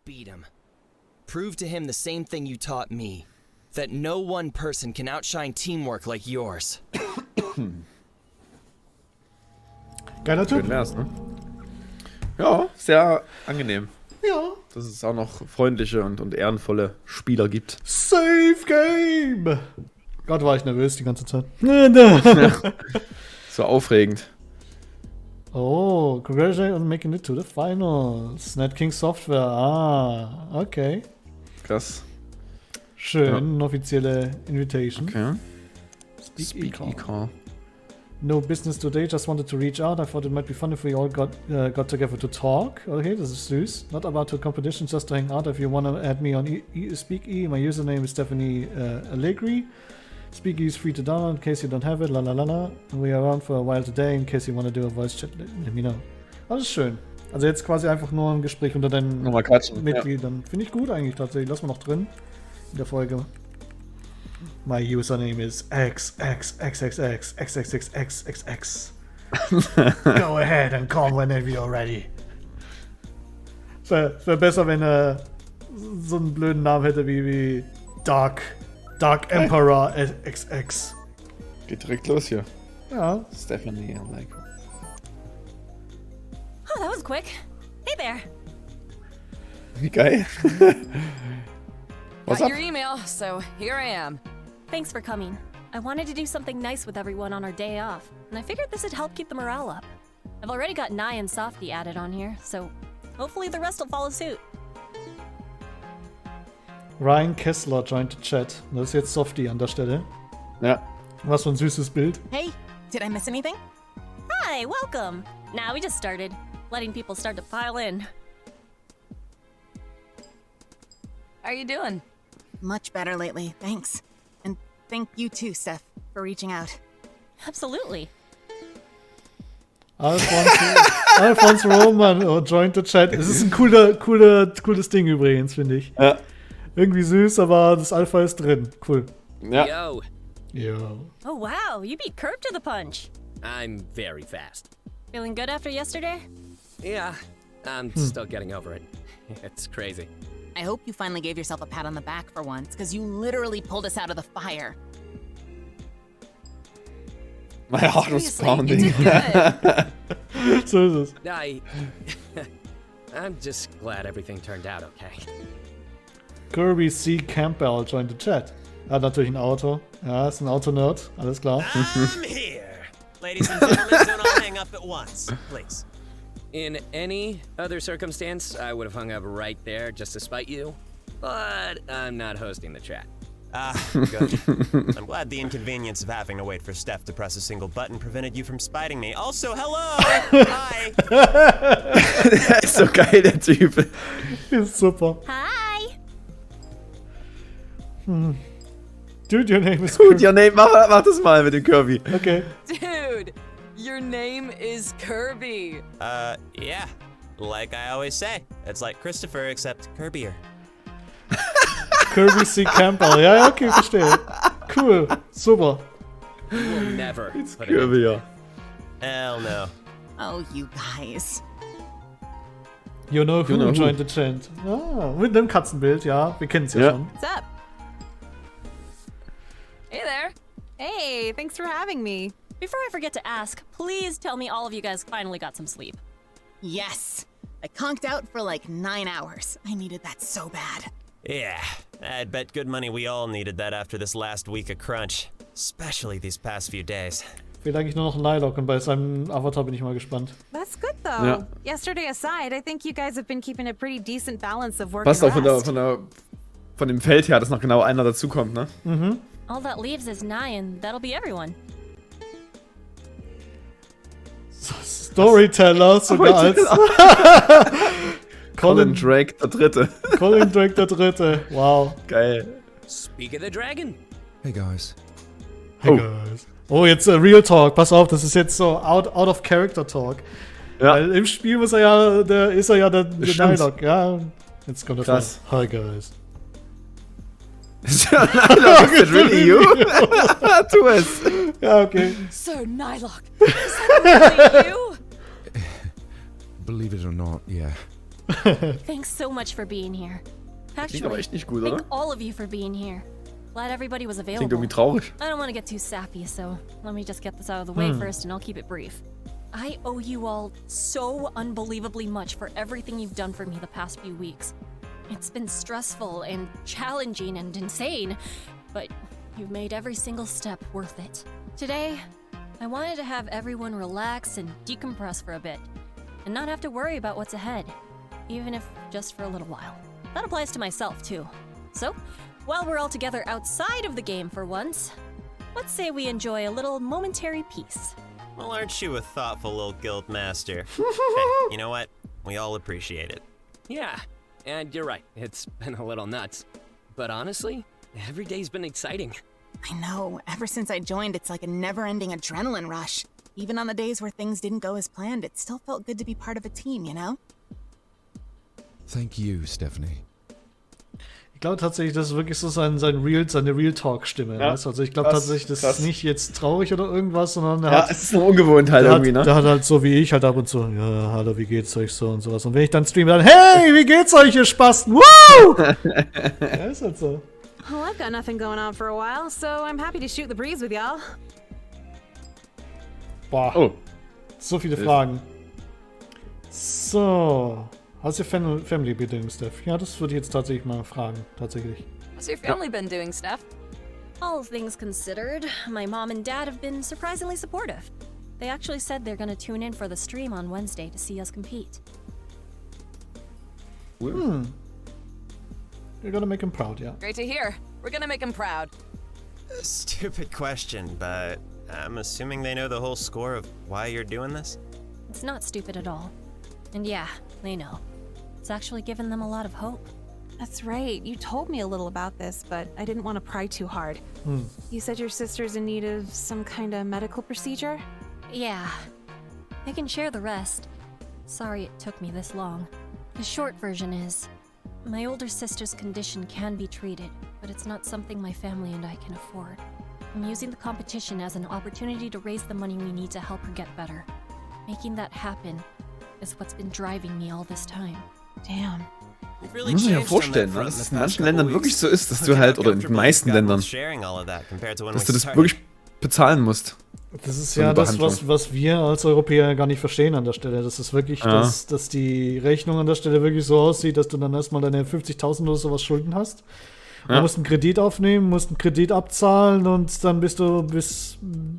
beat him. Prove to him the same thing you taught me. That no one person can outshine teamwork like yours. Geiler Typ. Schön wär's, ne? Ja, sehr angenehm. Ja. Dass es auch noch freundliche und ehrenvolle Spieler gibt. Safe Game! Gott, war ich nervös die ganze Zeit. So aufregend. Oh, congratulations on making it to the finals. Net King Software. Ah, okay. Krass. Schön, offizielle Invitation. Okay. Speak E-Call. E-Call. No business today, just wanted to reach out. I thought it might be fun if we all got together to talk. Okay, das ist süß. Not about to competition, just to hang out. If you want to add me on Speak E, my username is Stephanie Allegri. Speak E is free to download in case you don't have it. La la la la. We are around for a while today. In case you want to do a voice chat, let me know. Das ist schön. Also jetzt quasi einfach nur ein Gespräch unter deinen Nochmal quatschen. Mitgliedern. Finde ich gut eigentlich tatsächlich. Lass mal noch drin. In der Folge. My username is XXXXXXXXXX. Go ahead and call whenever you're ready. Es wär besser, wenn er so einen blöden Namen hätte wie Dark Emperor XX. Geht direkt los hier. Ja. Stephanie, I like. Oh, that was quick. Hey there. Wie geil. What's Got up? your email, so here I am. Thanks for coming. I wanted to do something nice with everyone on our day off, and I figured this would help keep the morale up. I've already got Nye and Softy added on here, so hopefully the rest will follow suit. Ryan Kessler joined the chat. Das ist jetzt Softy an der Stelle. Ja. Was für ein süßes Bild. Hey, did I miss anything? Hi, welcome. Nah, we just started. Letting people start to pile in. How are you doing? Much better lately, thanks. And thank you too, Steph, for reaching out. Absolutely. Alphonse Roman joined the chat. Es ist ein cooles Ding übrigens, finde ich. Ja. Irgendwie süß, aber das Alpha ist drin. Cool. Ja. Yo, Yo. Oh wow, you beat Curb to the punch. I'm very fast. Feeling good after yesterday? Yeah, I'm still getting over it. It's crazy. I hope you finally gave yourself a pat on the back for once, because you literally pulled us out of the fire. My heart was Seriously, pounding. you did good. So ist es. I'm just glad everything turned out okay. Kirby C. Campbell joined the chat. Er hat natürlich ein Auto. Ja, ist ein Auto-Nerd. Alles klar. I'm here. Ladies and gentlemen, don't all hang up at once, please. In any other circumstance, I would have hung up right there just to spite you. But I'm not hosting the chat. Good. I'm glad the inconvenience of having to wait for Steph to press a single button prevented you from spiting me. Also, hello! Hi! Der ist so geil, der Typ. Ist super. Hi. Dude, your name is Gut, Kirby. ja, nee, mach das mal mit dem Kirby. Okay. Dude, your name is Kirby. Yeah. Like I always say, it's like Christopher except Kirbier. Kirby C. Campbell. Ja, okay, verstehe. Cool. Super. We'll never It's put it in. Kirby, ja. Hell no. Oh, you guys. You know who You know who. joined the chat. Ah, mit einem Katzenbild, ja. Wir kennen es ja Ja. schon. What's up? Hey there. Hey, thanks for having me. Before I forget to ask, please tell me all of you guys finally got some sleep. Yes. I conked out for like 9 hours. I needed that so bad. Yeah, I'd bet good money we all needed that after this last week of crunch. Especially these past few days. Fehlt eigentlich nur noch ein Lilac und bei seinem Avatar bin ich mal gespannt. That's good though. Ja. Yesterday aside, I think you guys have been keeping a pretty decent balance of work Passt auch and rest. von dem Feld her, dass noch genau einer dazukommt, ne? All that leaves is Nye, and that'll be everyone. Storyteller sogar als Colin Drake, der Dritte. Colin Drake der Dritte. Wow. Geil. Speak of the dragon. Hey guys. Hey guys. Oh, jetzt Real Talk. Pass auf, das ist jetzt so out of Character Talk. Ja. Weil im Spiel muss er ja, der Stimmt. Dialog. Ja. Jetzt kommt das Krass. mal. Hi guys. Is it really you? Tu es. Ja, okay. Sir Nylock, is that really you? Believe it or not, yeah. Thanks so much for being here. Klingt aber Actually, echt nicht gut, thank oder? all of you for being here. Glad everybody was Klingt available. irgendwie traurig. I don't want to get too sappy, so let me just get this out of the way first and I'll keep it brief. I owe you all so unbelievably much for everything you've done for me the past few weeks. It's been stressful and challenging and insane, but you've made every single step worth it. Today, I wanted to have everyone relax and decompress for a bit, and not have to worry about what's ahead, even if just for a little while. That applies to myself, too. So, while we're all together outside of the game for once, let's say we enjoy a little momentary peace. Well, aren't you a thoughtful little guild master? Hey, you know what? We all appreciate it. Yeah, and you're right. It's been a little nuts. But honestly, every day's been exciting. I know. Ever since I joined, it's like a never-ending adrenaline rush. Even on the days where things didn't go as planned, it still felt good to be part of a team, you know? Thank you, Stephanie. Ich glaube tatsächlich, das ist wirklich so seine Real Talk-Stimme. Ja, Weißt du? Also ich glaube tatsächlich, das ist nicht jetzt traurig oder irgendwas, sondern Ja, es ist eine Ungewohnheit irgendwie, ne? Der hat halt so wie ich halt ab und zu, ja, hallo, wie geht's euch so und sowas. Und wenn ich dann streame, dann, hey, wie geht's euch, ihr Spasten? Woo! Ja, ist halt so. Well, I've got nothing going on for a while, so I'm happy to shoot the breeze with y'all. Boah, Oh, so viele Fragen. So, how's your family been doing, Steph? Ja, das würde ich jetzt tatsächlich mal fragen, tatsächlich. How's your family been doing, Steph? All things considered, my mom and dad have been surprisingly supportive. They actually said they're gonna tune in for the stream on Wednesday to see us compete. You're gonna make him proud, yeah. Great to hear. We're gonna make him proud. Stupid question, but I'm assuming they know the whole score of why you're doing this? It's not stupid at all. And yeah, they know. It's actually given them a lot of hope. That's right. You told me a little about this, but I didn't want to pry too hard. You said your sister's in need of some kind of medical procedure? Yeah. I can share the rest. Sorry it took me this long. The short version is, my older sister's condition can be treated, but it's not something my family and I can afford. I'm using the competition as an opportunity to raise the money we need to help her get better. Making that happen is what's been driving me all this time. Damn. You've really muss man sich ja changed on vorstellen, that ne? front dass in es the in past manchen couple Ländern weeks. wirklich so ist, dass Look du at halt, how oder in den comfortable meisten we've gotten Ländern, with sharing all of that compared to when dass we du das started. wirklich bezahlen musst. Das ist So eine ja das, Behandlung. was wir als Europäer gar nicht verstehen an der Stelle. Das ist wirklich, dass die Rechnung an der Stelle wirklich so aussieht, dass du dann erstmal deine 50.000 oder sowas Schulden hast. Und du musst einen Kredit aufnehmen, musst einen Kredit abzahlen und dann bist du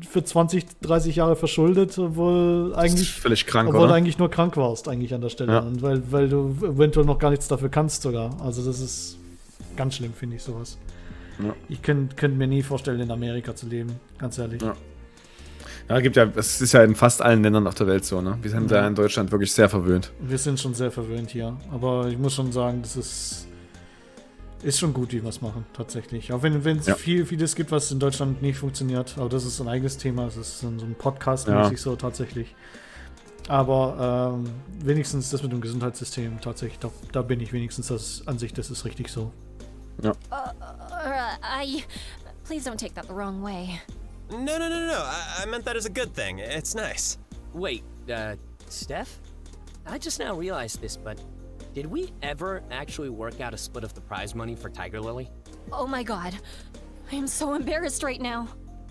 für 20, 30 Jahre verschuldet, obwohl Das ist eigentlich, völlig krank, obwohl du oder? eigentlich nur krank warst eigentlich an der Stelle. Ja. Und weil du eventuell noch gar nichts dafür kannst sogar. Also das ist ganz schlimm, finde ich, sowas. Ja. Ich könnte mir nie vorstellen, in Amerika zu leben, ganz ehrlich. Ja. Ja, es ist ja in fast allen Ländern auf der Welt so, ne? Wir sind da in Deutschland wirklich sehr verwöhnt. Wir sind schon sehr verwöhnt hier. Aber ich muss schon sagen, das ist schon gut, wie wir es machen, tatsächlich. Auch wenn es vieles gibt, was in Deutschland nicht funktioniert. Aber das ist ein eigenes Thema. Das ist so ein Podcast-mäßig so tatsächlich. Aber wenigstens das mit dem Gesundheitssystem, tatsächlich, da bin ich wenigstens das ist richtig so. Ja. Please don't take that the wrong way. No. I meant that as a good thing. It's nice. Wait, Steph? I just now realized this, but did we ever actually work out a split of the prize money for Tiger Lily? Oh my god. I am so embarrassed right now.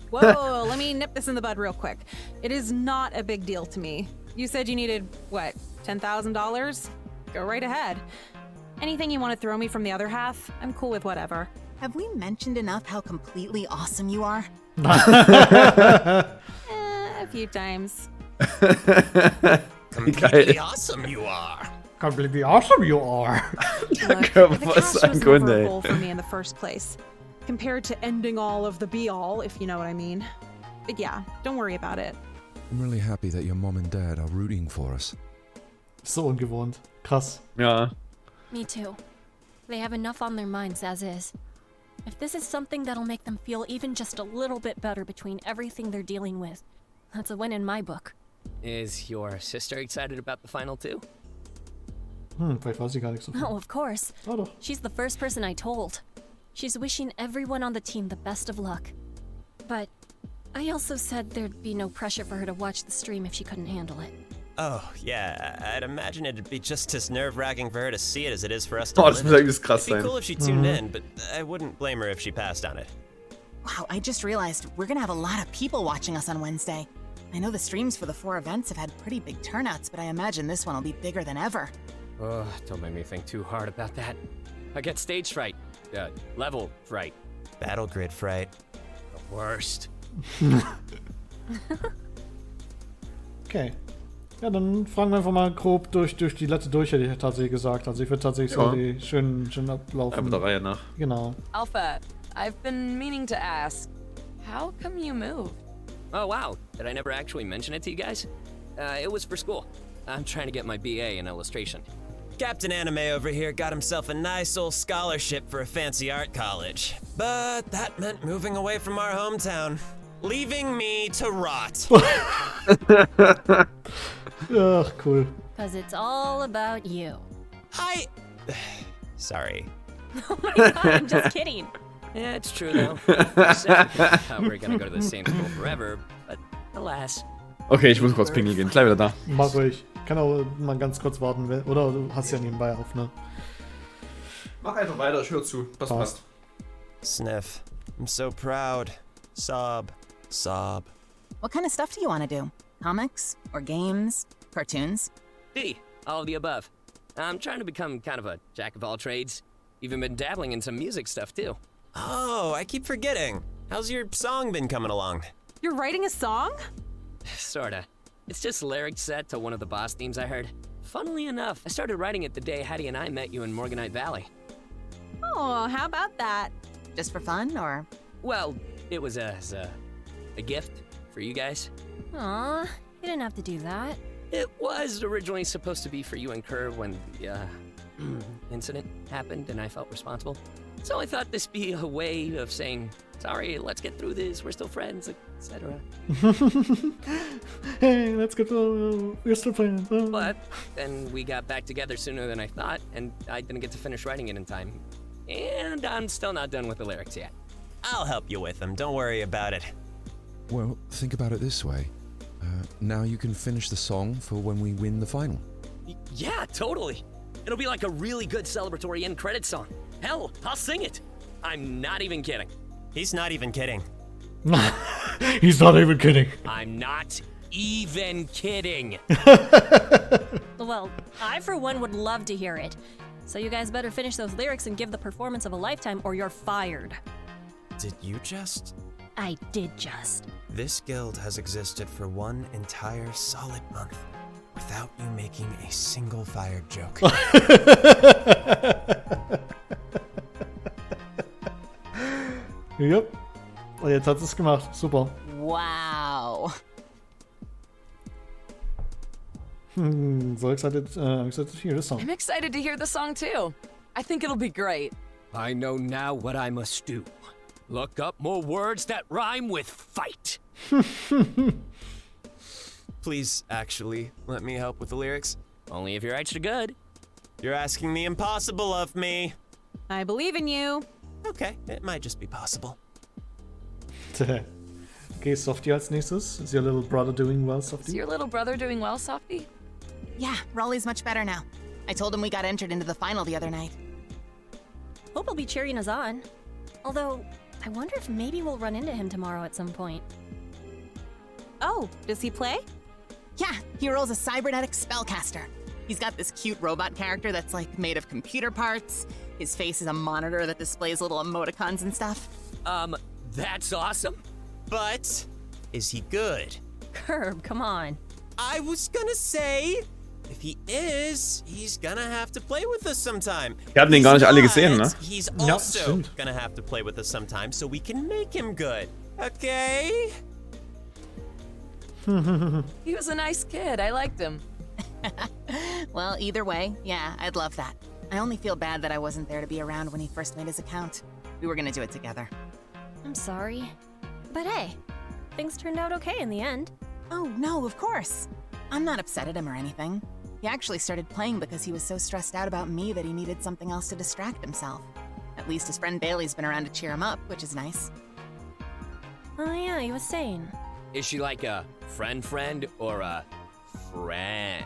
Whoa, let me nip this in the bud real quick. It is not a big deal to me. You said you needed, what, $10,000? Go right ahead. Anything you want to throw me from the other half, I'm cool with whatever. Have we mentioned enough how completely awesome you are? A few times. Completely awesome you are. Completely awesome you are. Look, Danke, the was cash ein was Grund, never a ey. goal for me in the first place. Compared to ending all of the be-all, if you know what I mean. But yeah, don't worry about it. I'm really happy that your mom and dad are rooting for us. So ungewohnt. Krass. Ja. Me too. They have enough on their minds as is. If this is something that'll make them feel even just a little bit better between everything they're dealing with, that's a win in my book. Is your sister excited about the final two? Vielleicht weiß ich gar nichts davon. Oh, of course. Ah, doch. She's the first person I told. She's wishing everyone on the team the best of luck. But I also said there'd be no pressure for her to watch the stream if she couldn't handle it. Oh, yeah, I'd imagine it'd be just as nerve-wracking for her to see it as it is for us to Oh, das muss live it. eigentlich krass It'd be sein. cool if she tuned in, but I wouldn't blame her if she passed on it. Wow, I just realized we're gonna have a lot of people watching us on Wednesday. I know the streams for the 4 events have had pretty big turnouts, but I imagine this one will be bigger than ever. Ugh, don't make me think too hard about that. I get stage fright. Level fright. Battle grid fright. The worst. Okay. Ja, dann fragen wir einfach mal grob durch die letzte durch, hätte ich tatsächlich gesagt. Also ich würde tatsächlich so die schön ablaufen. Einfach der Reihe nach. Genau. Alpha, I've been meaning to ask, how come you moved? Oh, wow. Did I never actually mention it to you guys? It was for school. I'm trying to get my BA in illustration. Captain Anime over here got himself a nice old scholarship for a fancy art college. But that meant moving away from our hometown. Leaving me to rot. Ach, cool. Because it's all about you. Sorry. Oh my god, I'm just kidding. Yeah, it's true, though. We're gonna go to the same school forever, but alas. Okay, ich muss kurz pingeln gehen. Gleich wieder da. Mach ruhig. Kann auch mal ganz kurz warten, oder du hast ja nebenbei auf, ne? Mach einfach weiter, ich höre zu. Passt. Sniff. I'm so proud. Sob. Sob. What kind of stuff do you want to do? Comics? Or games? Cartoons? All of the above. I'm trying to become kind of a jack of all trades. Even been dabbling in some music stuff, too. Oh, I keep forgetting. How's your song been coming along? You're writing a song? Sorta. It's just lyrics set to one of the boss themes I heard. Funnily enough, I started writing it the day Hattie and I met you in Morganite Valley. Oh, how about that? Just for fun, or? Well, it was as a gift for you guys. Aw, you didn't have to do that. It was originally supposed to be for you and Kerr when the incident happened and I felt responsible. So I thought this be a way of saying, sorry, let's get through this, we're still friends, etc. Hey, let's get through, we're still friends. But then we got back together sooner than I thought, and I didn't get to finish writing it in time. And I'm still not done with the lyrics yet. I'll help you with them, don't worry about it. Well, think about it this way. Now you can finish the song for when we win the final. Yeah, totally. It'll be like a really good celebratory end credit song. Hell, I'll sing it. I'm not even kidding. He's not even kidding. He's not even kidding. I'm not even kidding. Well, I for one would love to hear it. So you guys better finish those lyrics and give the performance of a lifetime or you're fired. Did you just? I did just. This guild has existed for one entire solid month without you making a single fired joke. Yep. Und jetzt hat es gemacht. Super. Wow. So excited, I'm excited to hear this song. I'm excited to hear the song too. I think it'll be great. I know now what I must do. Look up more words that rhyme with fight. Please, actually, let me help with the lyrics. Only if you're extra good. You're asking the impossible of me. I believe in you. Okay, it might just be possible. Okay, Softie als nächstes. Is your little brother doing well, Is Softie? your little brother doing well, Softie? Yeah, Raleigh's much better now. I told him we got entered into the final the other night. Hope he'll be cheering us on. Although, I wonder if maybe we'll run into him tomorrow at some point. Oh, does he play? Yeah, he rolls a cybernetic spellcaster. He's got this cute robot character that's like made of computer parts. His face is a monitor that displays little emoticons and stuff. That's awesome. But, is he good? Curb, come on. I was gonna say, if he is, he's gonna have to play with us sometime. Wir haben den gar nicht alle gesehen, ne? He's Ja, also stimmt. gonna have to play with us sometime so we can make him good. Okay? He was a nice kid. I liked him. Well, either way, yeah, I'd love that. I only feel bad that I wasn't there to be around when he first made his account. We were gonna do it together. I'm sorry. But hey, things turned out okay in the end. Oh, no, of course. I'm not upset at him or anything. He actually started playing because he was so stressed out about me that he needed something else to distract himself. At least his friend Bailey's been around to cheer him up, which is nice. Oh yeah, you was saying. Is she like a friend or a friend.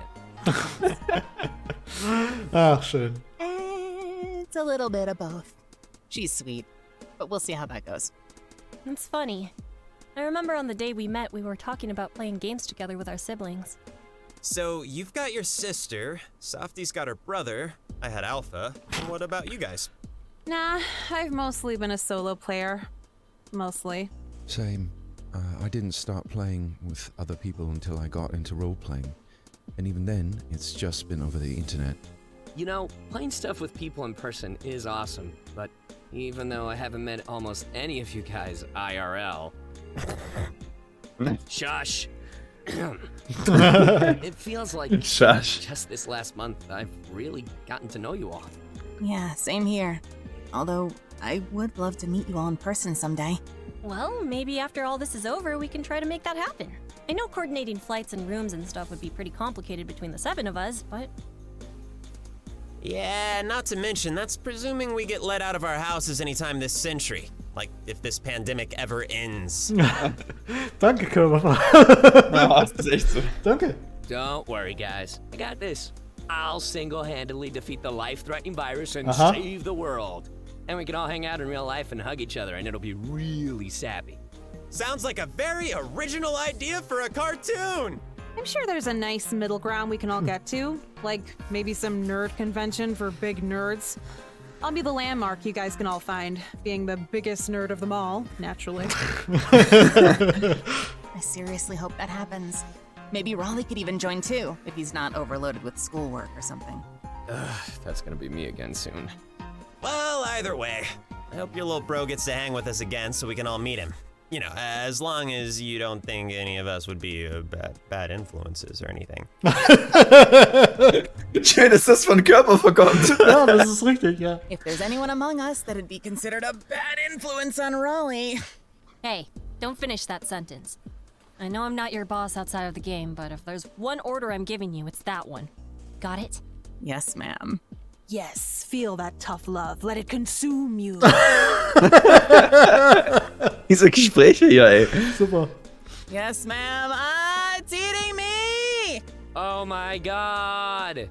Ach, schön. It's a little bit of both. She's sweet, but we'll see how that goes. It's funny. I remember on the day we met, we were talking about playing games together with our siblings. So you've got your sister, Softy's got her brother, I had Alpha, and what about you guys? Nah, I've mostly been a solo player. Mostly. Same. I didn't start playing with other people until I got into role-playing. And even then, it's just been over the internet. You know, playing stuff with people in person is awesome, but even though I haven't met almost any of you guys IRL... Shush! It feels like Shush. just this last month I've really gotten to know you all. Yeah, same here. Although, I would love to meet you all in person someday. Well, maybe after all this is over, we can try to make that happen. I know coordinating flights and rooms and stuff would be pretty complicated between the 7 of us, but... Yeah, not to mention, that's presuming we get let out of our houses anytime this century. Like, if this pandemic ever ends. Danke, Körper. Ja, das ist echt so. Danke. Don't worry, guys. I got this. I'll single-handedly defeat the life-threatening virus and Uh-huh. save the world. And we can all hang out in real life and hug each other, and it'll be really sappy. Sounds like a very original idea for a cartoon! I'm sure there's a nice middle ground we can all get to. Like, maybe some nerd convention for big nerds. I'll be the landmark you guys can all find, being the biggest nerd of them all, naturally. I seriously hope that happens. Maybe Raleigh could even join too, if he's not overloaded with schoolwork or something. That's gonna be me again soon. Well, either way, I hope your little bro gets to hang with us again so we can all meet him. You know, as long as you don't think any of us would be bad influences or anything. Schön, dass das von Körper verkommt. Ja, das ist richtig, ja. If there's anyone among us that'd be considered a bad influence on Raleigh. Hey, don't finish that sentence. I know I'm not your boss outside of the game, but if there's one order I'm giving you, it's that one. Got it? Yes, ma'am. Yes, feel that tough love. Let it consume you. Diese Gespräche hier, ey. Super. Yes, ma'am. It's eating me! Oh my god!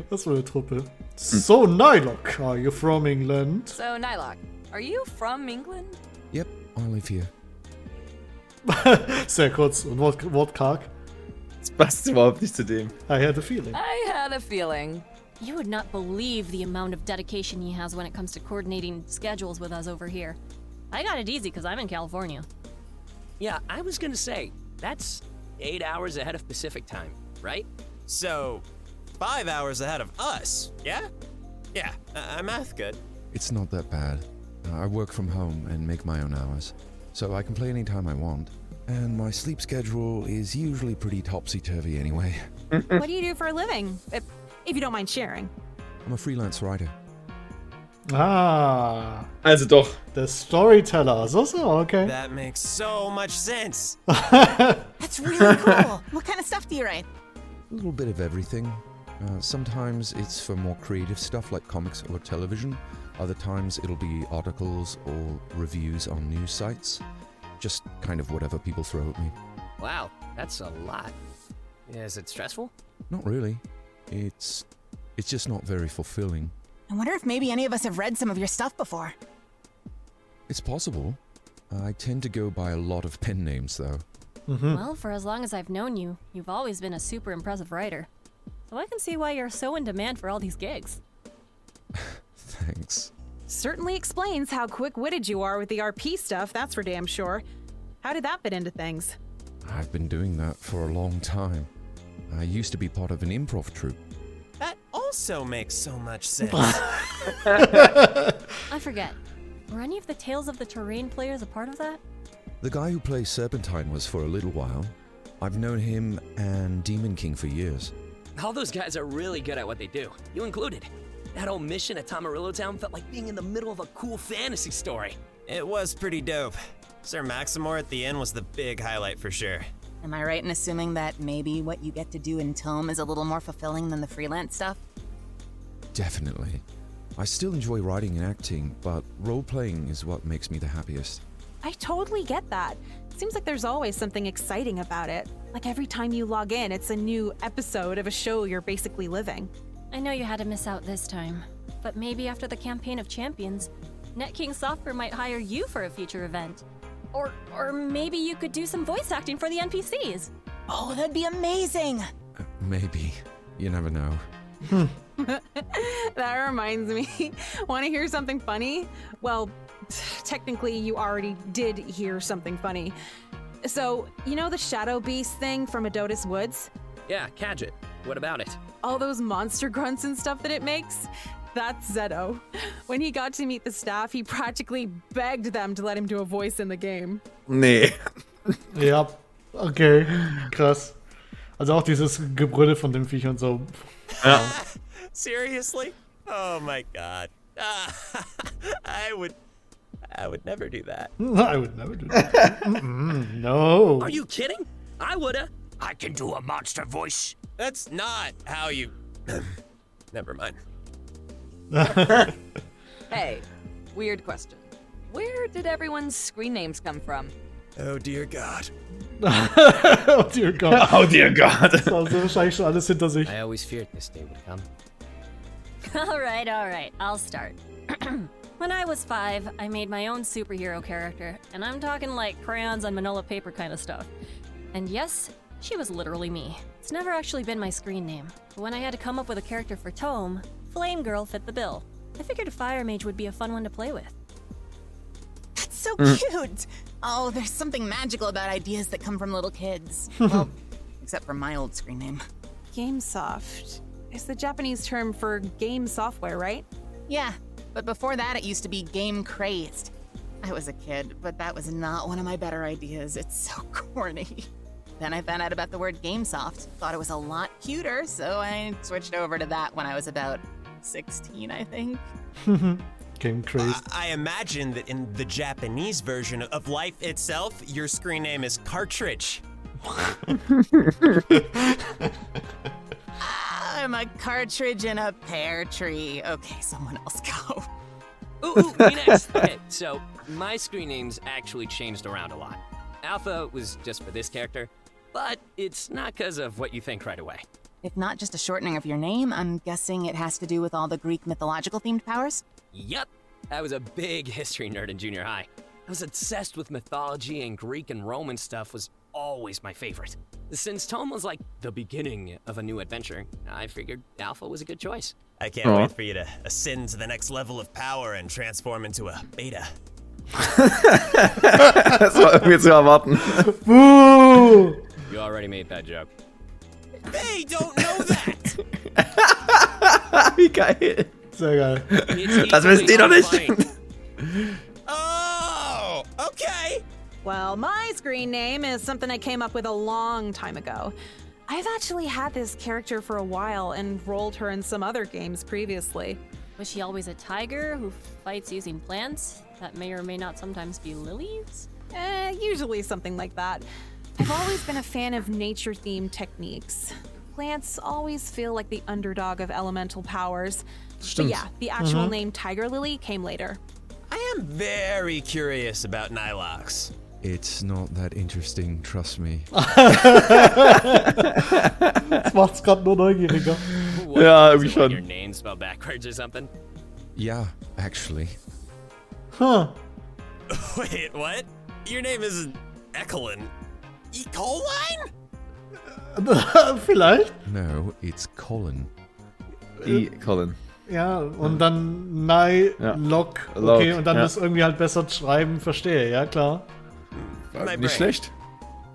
Was für eine Truppe. So, Nylock, are you from England? So, Nylock, are you from England? Yep, I live here. Sehr kurz und wortkarg. Das passt überhaupt nicht zu dem. I had a feeling. I had a feeling. You would not believe the amount of dedication he has when it comes to coordinating schedules with us over here. I got it easy because I'm in California. Yeah, I was gonna say, that's 8 hours ahead of Pacific time, right? So, 5 hours ahead of us, yeah? Yeah, math good. It's not that bad. I work from home and make my own hours, so I can play anytime I want. And my sleep schedule is usually pretty topsy-turvy anyway. What do you do for a living? If you don't mind sharing. I'm a freelance writer. Ah, Also doch. the storyteller. So, okay. That makes so much sense. That's really cool. What kind of stuff do you write? A little bit of everything. Sometimes it's for more creative stuff like comics or television. Other times it'll be articles or reviews on news sites. Just kind of whatever people throw at me. Wow, that's a lot. Is it stressful? Not really. It's just not very fulfilling. I wonder if maybe any of us have read some of your stuff before. It's possible. I tend to go by a lot of pen names, though. Well, for as long as I've known you, you've always been a super impressive writer. So I can see why you're so in demand for all these gigs. Thanks. Certainly explains how quick-witted you are with the RP stuff, that's for damn sure. How did that fit into things? I've been doing that for a long time. I used to be part of an improv troupe. That also makes so much sense. I forget. Were any of the Tales of the Terrain players a part of that? The guy who plays Serpentine was for a little while. I've known him and Demon King for years. All those guys are really good at what they do, you included. That whole mission at Tamarillo Town felt like being in the middle of a cool fantasy story. It was pretty dope. Sir Maximore at the end was the big highlight for sure. Am I right in assuming that maybe what you get to do in TOME is a little more fulfilling than the freelance stuff? Definitely. I still enjoy writing and acting, but role-playing is what makes me the happiest. I totally get that. Seems like there's always something exciting about it. Like every time you log in, it's a new episode of a show you're basically living. I know you had to miss out this time, but maybe after the Campaign of Champions, NetKing Software might hire you for a future event. Or maybe you could do some voice acting for the NPCs. Oh, that'd be amazing! Maybe. You never know. That reminds me. Want to hear something funny? Well, technically you already did hear something funny. So, you know the Shadow Beast thing from Adotis Woods? Yeah, catch it. What about it? All those monster grunts and stuff that it makes? That's Zeto. When he got to meet the staff, he practically begged them to let him do a voice in the game. Nee. Ja, okay, krass. Also auch dieses Gebrülle von dem Viech und so. Ja. Seriously? Oh my god. I would never do that. I would never do that. No. Are you kidding? I woulda. I can do a monster voice. That's not how you... Never mind. Hey, weird question. Where did everyone's screen names come from? Oh dear god. Oh dear God. Oh dear God. Das war so wahrscheinlich schon alles hinter sich. I always feared this day would come. All right, I'll start. When I was 5, I made my own superhero character, and I'm talking like crayons on manila paper kind of stuff. And yes, she was literally me. It's never actually been my screen name, but when I had to come up with a character for TOME, Flame Girl fit the bill. I figured a fire mage would be a fun one to play with. That's so cute! Oh, there's something magical about ideas that come from little kids. Well, except for my old screen name. GameSoft is the Japanese term for game software, right? Yeah, but before that it used to be Game Crazed. I was a kid, but that was not one of my better ideas. It's so corny. Then I found out about the word GameSoft, thought it was a lot cuter, so I switched over to that when I was about 16, I think. Game crazy. I imagine that in the Japanese version of life itself, your screen name is Cartridge. I'm a cartridge in a pear tree. Okay, someone else go. Ooh, me next. Okay, so my screen name's actually changed around a lot. Alpha was just for this character, but it's not because of what you think right away. If not just a shortening of your name, I'm guessing it has to do with all the Greek mythological themed powers? Yup, I was a big history nerd in junior high. I was obsessed with mythology, and Greek and Roman stuff was always my favorite. Since TOME was like the beginning of a new adventure, I figured Alpha was a good choice. I can't wait for you to ascend to the next level of power and transform into a beta. Das war irgendwie zu erwarten. Boo! You already made that joke. They don't know that! Wie geil. Sehr geil. Das wisst ihr doch nicht. Oh, okay. Well, my screen name is something I came up with a long time ago. I've actually had this character for a while and rolled her in some other games previously. Was she always a tiger who fights using plants that may or may not sometimes be lilies? Usually something like that. I've always been a fan of nature-themed techniques. Plants always feel like the underdog of elemental powers. But yeah, the actual name Tiger Lily came later. I am very curious about Nylox. It's not that interesting, trust me. Das macht's grad nur neugieriger. What, Ja, is irgendwie it when schon. your name spelled backwards or something? Yeah, actually. Huh. Wait, what? Your name isn't Ekelin. E. Coline? Vielleicht. No, it's Colin. Colin. Ja, und dann Nye, Ja. Lock. Lock, Okay, und dann ja. das irgendwie halt besser schreiben, verstehe, ja klar. My brain. Nicht schlecht.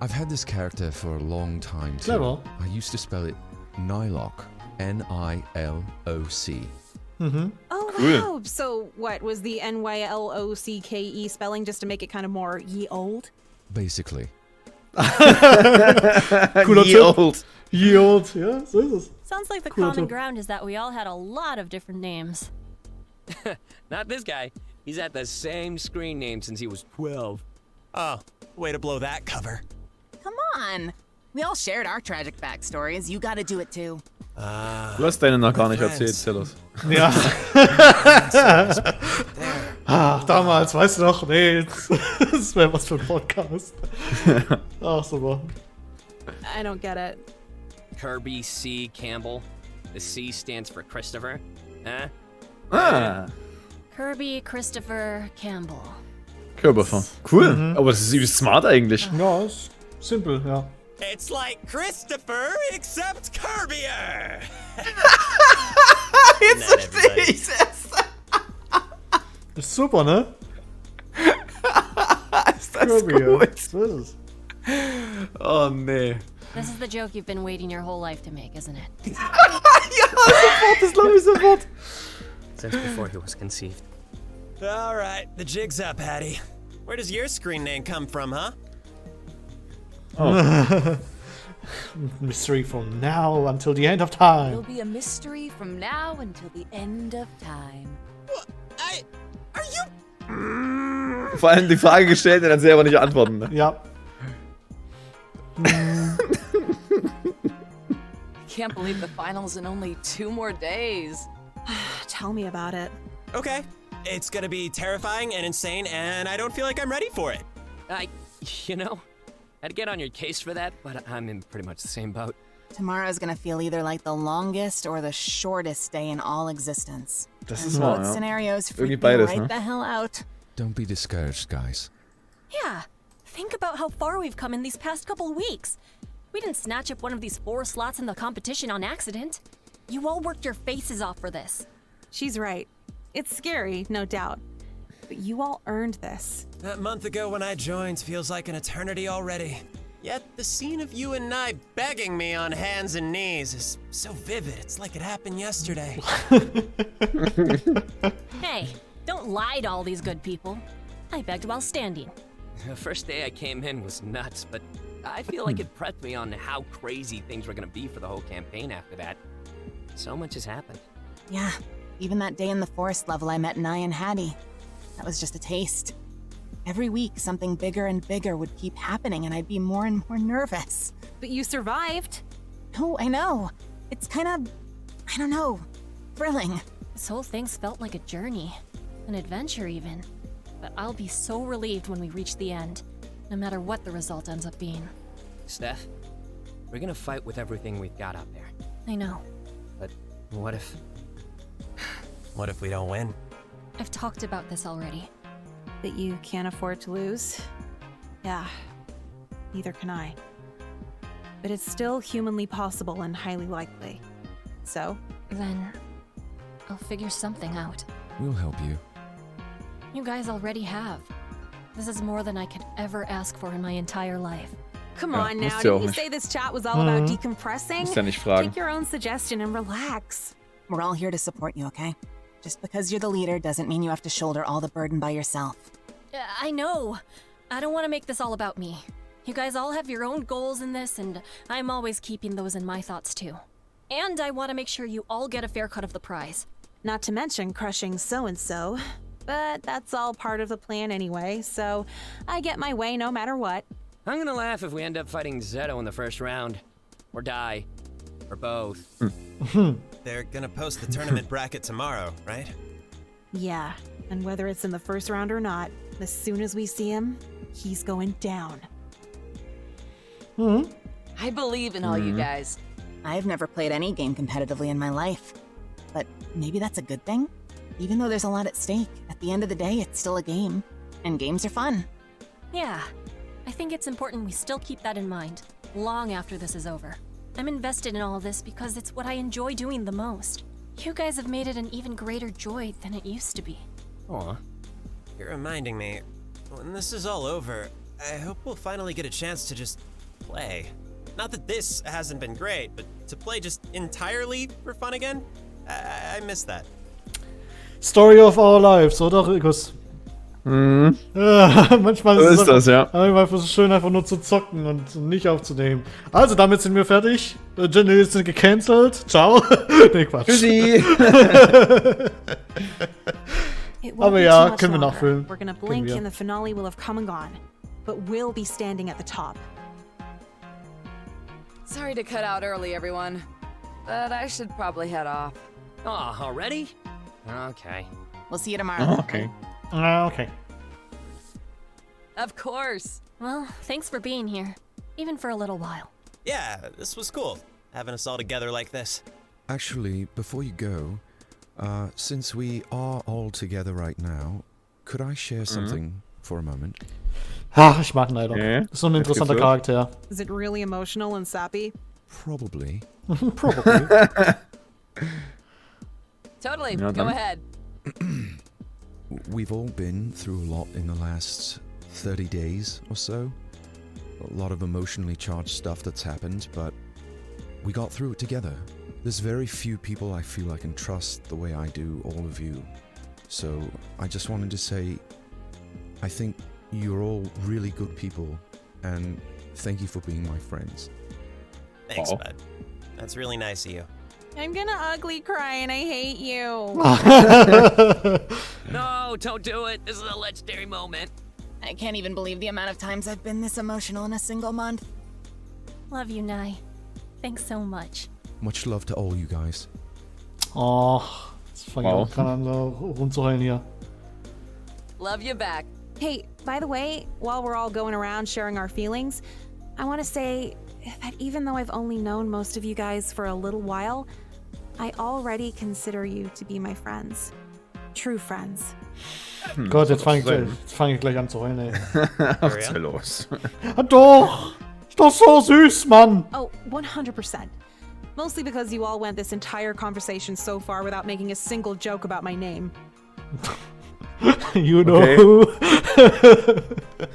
I've had this character for a long time too. Clever. I used to spell it Nylock. N-I-L-O-C. Oh, Cool. wow. So what, was the N-Y-L-O-C-K-E spelling just to make it kind of more ye old? Basically. Cooler Ye Tipp. old. Ye old, ja, so ist es. Sounds like the Cool, common too. ground is that we all had a lot of different names. Not this guy. He's had the same screen name since he was 12. Oh, way to blow that cover. Come on. We all shared our tragic backstories. You gotta do it too. Du hast deine noch gar nicht erzählt, Zelos. Ja. Ach, damals, weißt du noch? Nee, das wäre was für ein Podcast. Ach, super. I don't get it. Kirby C. Campbell. The C stands for Christopher. Huh? Ah, Kirby Christopher Campbell. Körperform. Cool. Aber das ist übelst smart eigentlich. Ja, ist simpel, ja. It's like Christopher, except Kirbier! Jetzt verstehe ich's erst. Ist super, ne? Ist das Kirby, ja. gut? So ist es. Oh, nee. This is the joke you've been waiting your whole life to make, isn't it? Ja, sofort, das glaube ich sofort. Since before he was conceived. All right, the jig's up, Hattie. Where does your screen name come from, huh? Mystery from now until the end of It'll time. be a mystery from now until the end of time. Are you? Vor allem die Frage gestellt und dann selber nicht antworten. Ne? Ja. Can't believe the final's in only 2 more days. Tell me about it. Okay. It's gonna be terrifying and insane, and I don't feel like I'm ready for it. You know, I'd get on your case for that, but I'm in pretty much the same boat. Tomorrow's gonna feel either like the longest or the shortest day in all existence. Das And ist wahr, both ja. scenarios freak Irgendwie me beides, right ne? the hell out. Don't be discouraged, guys. Yeah. Think about how far we've come in these past couple weeks. We didn't snatch up one of these 4 slots in the competition on accident. You all worked your faces off for this. She's right. It's scary, no doubt. But you all earned this. That month ago when I joined feels like an eternity already. Yet the scene of you and I begging me on hands and knees is so vivid. It's like it happened yesterday. Hey, don't lie to all these good people. I begged while standing. The first day I came in was nuts, but I feel like it prepped me on how crazy things were gonna be for the whole campaign after that. So much has happened. Yeah, even that day in the forest level I met Nye and Hattie. That was just a taste. Every week, something bigger and bigger would keep happening, and I'd be more and more nervous. But you survived. Oh, I know. It's kind of, I don't know, thrilling. This whole thing's felt like a journey. An adventure, even. But I'll be so relieved when we reach the end, no matter what the result ends up being. Steph, we're gonna fight with everything we've got out there. I know. But what if... What if we don't win? I've talked about this already. That you can't afford to lose? Yeah, neither can I. But it's still humanly possible and highly likely. So? Then I'll figure something out. We'll help you. You guys already have. This is more than I could ever ask for in my entire life. Come Ja, on now, musst du auch didn't you nicht. say this chat was all about decompressing? Musst ja nicht fragen. Take your own suggestion and relax. We're all here to support you, okay? Just because you're the leader doesn't mean you have to shoulder all the burden by yourself. I know. I don't want to make this all about me. You guys all have your own goals in this, and I'm always keeping those in my thoughts too. And I want to make sure you all get a fair cut of the prize. Not to mention crushing so-and-so. But that's all part of the plan anyway, so I get my way no matter what. I'm gonna laugh if we end up fighting Zeto in the first round. Or die. Or both. They're gonna post the tournament bracket tomorrow, right? Yeah, and whether it's in the first round or not, as soon as we see him, he's going down. I believe in all you guys. I've never played any game competitively in my life. But maybe that's a good thing? Even though there's a lot at stake, at the end of the day, it's still a game. And games are fun. Yeah, I think it's important we still keep that in mind, long after this is over. I'm invested in all of this because it's what I enjoy doing the most. You guys have made it an even greater joy than it used to be. Aw. You're reminding me, when this is all over, I hope we'll finally get a chance to just play. Not that this hasn't been great, but to play just entirely for fun again? I miss that. Story of our lives, oder, Rickus? Ja, manchmal So ist ist das, ja. Manchmal ist es schön, einfach nur zu zocken und nicht aufzunehmen. Also, damit sind wir fertig. Jenny sind gecancelt. Ciao. Nee, Quatsch. Tschüssi. It won't Aber be ja, too much können wir longer. nachfüllen. We're gonna Können blink wir. and the finale will have come and gone. But we'll be standing at the top. Sorry to cut out early, everyone. But I should probably head off. Aw, already? Okay. We'll see you tomorrow. Okay. Okay. Of course. Well, thanks for being here, even for a little while. Yeah, this was cool, having us all together like this. Actually, before you go, since we are all together right now, could I share something for a moment? Ich mag Nylon. Okay. Ist so ein interessanter Charakter. Is it really emotional and sappy? Probably. Probably. Totally. Ja, Go dann. ahead. We've all been through a lot in the last 30 days or so. A lot of emotionally charged stuff that's happened, but we got through it together. There's very few people I feel I can trust the way I do all of you. So I just wanted to say, I think you're all really good people, and thank you for being my friends. Thanks, Aw. bud. That's really nice of you. I'm gonna ugly cry and I hate you. No, don't do it. This is a legendary moment. I can't even believe the amount of times I've been this emotional in a single month. Love you, Nai. Thanks so much. Much love to all you guys. Oh, jetzt fange ich Wow. auch gerade an, rumzuheulen hier. Love you back. Hey, by the way, while we're all going around sharing our feelings, I want to say that even though I've only known most of you guys for a little while, I already consider you to be my friends. True friends. Gott, jetzt fange ich gleich an zu heulen, ey. Ach, Zelos. Ah, doch! Ist doch so süß, Mann! Oh, 100%. Mostly because you all went this entire conversation so far without making a single joke about my name. You know Okay. who?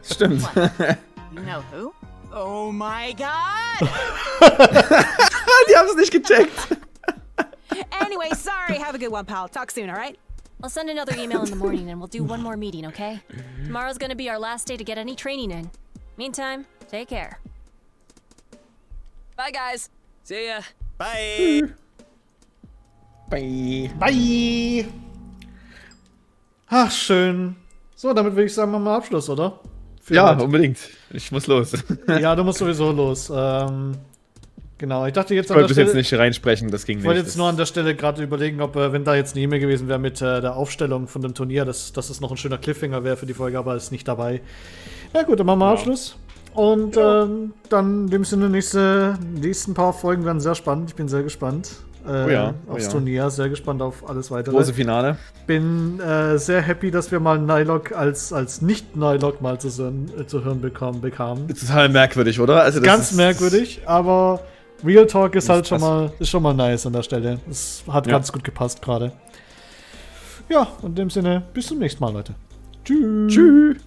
Stimmt. You know who? Oh my god! Die haben es nicht gecheckt. Anyway, sorry. Have a good one, pal. Talk soon, all right? I'll send another email in the morning and we'll do one more meeting, okay? Tomorrow's gonna be our last day to get any training in. Meantime, take care. Bye, guys. See ya. Bye! Bye. Bye! Ach, schön. So, damit würde ich sagen, machen wir Abschluss, oder? Für Ja, heute. unbedingt. Ich muss los. Ja, du musst sowieso los. Genau, ich dachte jetzt Ich an wollte der bis jetzt Stelle... nicht reinsprechen, das ging Ich nicht. wollte jetzt nur an der Stelle gerade überlegen, ob, wenn da jetzt eine E-Mail gewesen wäre mit der Aufstellung von dem Turnier, dass es noch ein schöner Cliffhanger wäre für die Folge, aber ist nicht dabei. Ja gut, dann machen wir Abschluss. Und dann in dem Sinne, nächsten paar Folgen werden sehr spannend. Ich bin sehr gespannt aufs Turnier, sehr gespannt auf alles weitere. Große Finale. Bin sehr happy, dass wir mal Nylog als Nicht-Nylog mal zu hören bekamen. Total merkwürdig, oder? Also das Ganz ist merkwürdig, aber Real Talk ist halt krass. schon mal nice an der Stelle. Es hat ganz gut gepasst gerade. Ja, und in dem Sinne, bis zum nächsten Mal, Leute. Tschüss. Tschüss.